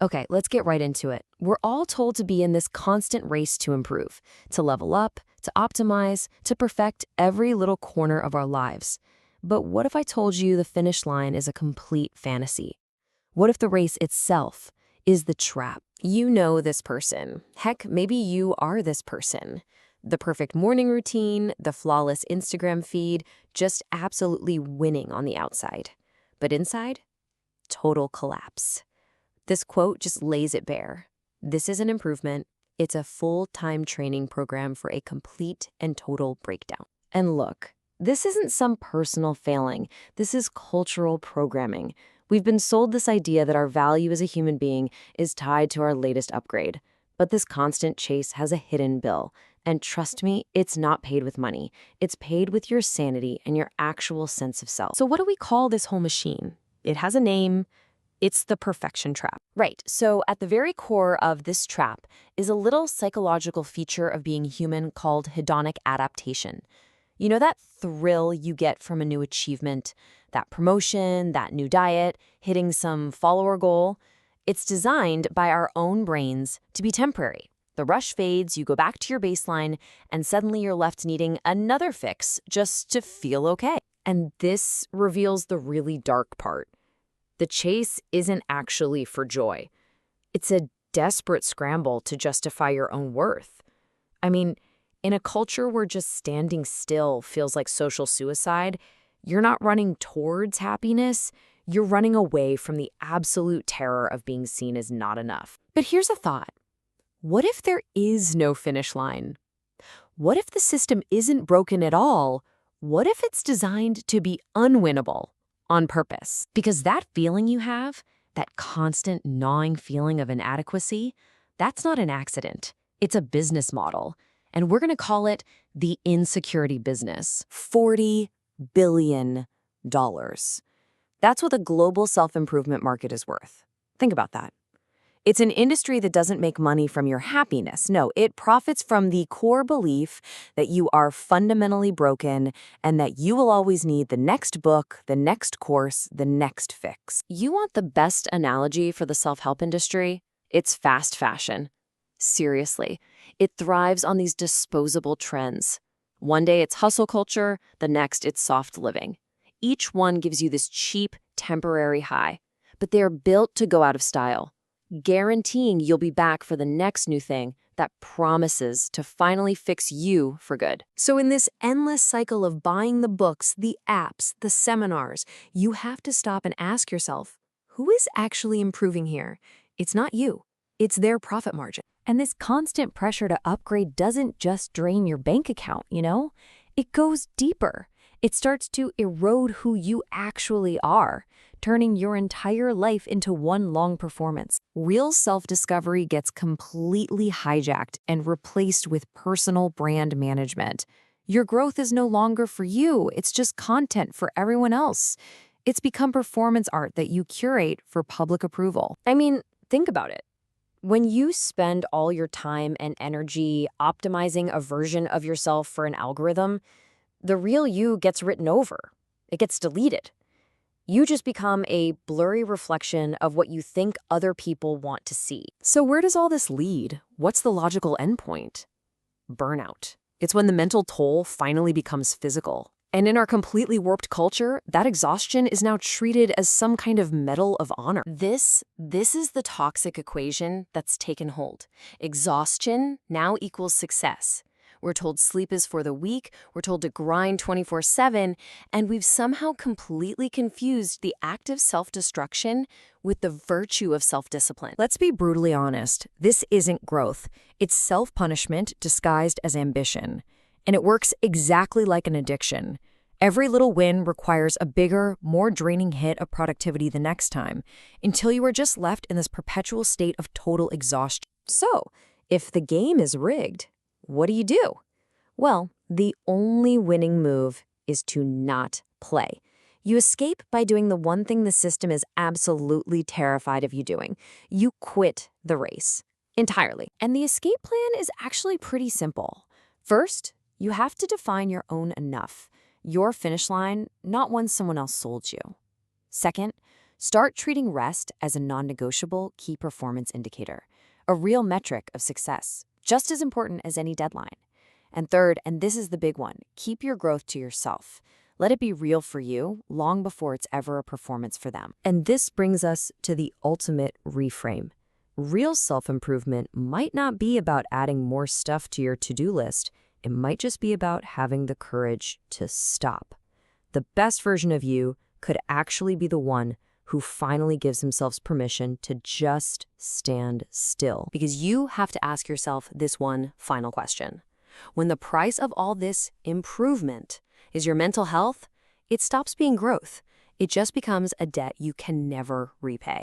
Okay, let's get right into it. We're all told to be in this constant race to improve, to level up, to optimize, to perfect every little corner of our lives. But what if I told you the finish line is a complete fantasy? What if the race itself is the trap? You know this person. Heck, maybe you are this person. The perfect morning routine, the flawless Instagram feed, just absolutely winning on the outside. But inside, total collapse. This quote just lays it bare. This is an improvement. It's a full-time training program for a complete and total breakdown. And look, this isn't some personal failing. This is cultural programming. We've been sold this idea that our value as a human being is tied to our latest upgrade. But this constant chase has a hidden bill. And trust me, it's not paid with money. It's paid with your sanity and your actual sense of self. So what do we call this whole machine? It has a name. It's the perfection trap. Right. So at the very core of this trap is a little psychological feature of being human called hedonic adaptation. You know that thrill you get from a new achievement, that promotion, that new diet, hitting some follower goal? It's designed by our own brains to be temporary. The rush fades, you go back to your baseline, and suddenly you're left needing another fix just to feel okay. And this reveals the really dark part. The chase isn't actually for joy. It's a desperate scramble to justify your own worth. I mean, in a culture where just standing still feels like social suicide, you're not running towards happiness, you're running away from the absolute terror of being seen as not enough. But here's a thought. What if there is no finish line? What if the system isn't broken at all? What if it's designed to be unwinnable? On purpose. Because that feeling you have, that constant gnawing feeling of inadequacy, that's not an accident. It's a business model. And we're going to call it the insecurity business. $40 billion. That's what the global self-improvement market is worth. Think about that. It's an industry that doesn't make money from your happiness. No, it profits from the core belief that you are fundamentally broken and that you will always need the next book, the next course, the next fix. You want the best analogy for the self-help industry? It's fast fashion. Seriously, it thrives on these disposable trends. One day it's hustle culture, the next it's soft living. Each one gives you this cheap, temporary high, but they are built to go out of style, guaranteeing you'll be back for the next new thing that promises to finally fix you for good. So in this endless cycle of buying the books, the apps, the seminars, you have to stop and ask yourself, who is actually improving here? It's not you. It's their profit margin. And this constant pressure to upgrade doesn't just drain your bank account, you know? It goes deeper. It starts to erode who you actually are, turning your entire life into one long performance. Real self-discovery gets completely hijacked and replaced with personal brand management. Your growth is no longer for you. It's just content for everyone else. It's become performance art that you curate for public approval. I mean, think about it. When you spend all your time and energy optimizing a version of yourself for an algorithm, the real you gets written over. It gets deleted. You just become a blurry reflection of what you think other people want to see. So where does all this lead? What's the logical endpoint? Burnout. It's when the mental toll finally becomes physical. And in our completely warped culture, that exhaustion is now treated as some kind of medal of honor. This is the toxic equation that's taken hold. Exhaustion now equals success. We're told sleep is for the weak, we're told to grind 24/7, and we've somehow completely confused the act of self-destruction with the virtue of self-discipline. Let's be brutally honest. This isn't growth. It's self-punishment disguised as ambition. And it works exactly like an addiction. Every little win requires a bigger, more draining hit of productivity the next time, until you are just left in this perpetual state of total exhaustion. So, if the game is rigged, what do? Well, the only winning move is to not play. You escape by doing the one thing the system is absolutely terrified of you doing. You quit the race entirely. And the escape plan is actually pretty simple. First, you have to define your own enough, your finish line, not one someone else sold you. Second, Start treating rest as a non-negotiable key performance indicator, a real metric of success, just as important as any deadline. And third, and this is the big one, keep your growth to yourself. Let it be real for you long before it's ever a performance for them. And this brings us to the ultimate reframe. Real self-improvement might not be about adding more stuff to your to-do list. It might just be about having the courage to stop. The best version of you could actually be the one who finally gives themselves permission to just stand still. Because you have to ask yourself this one final question. When the price of all this improvement is your mental health, it stops being growth. It just becomes a debt you can never repay.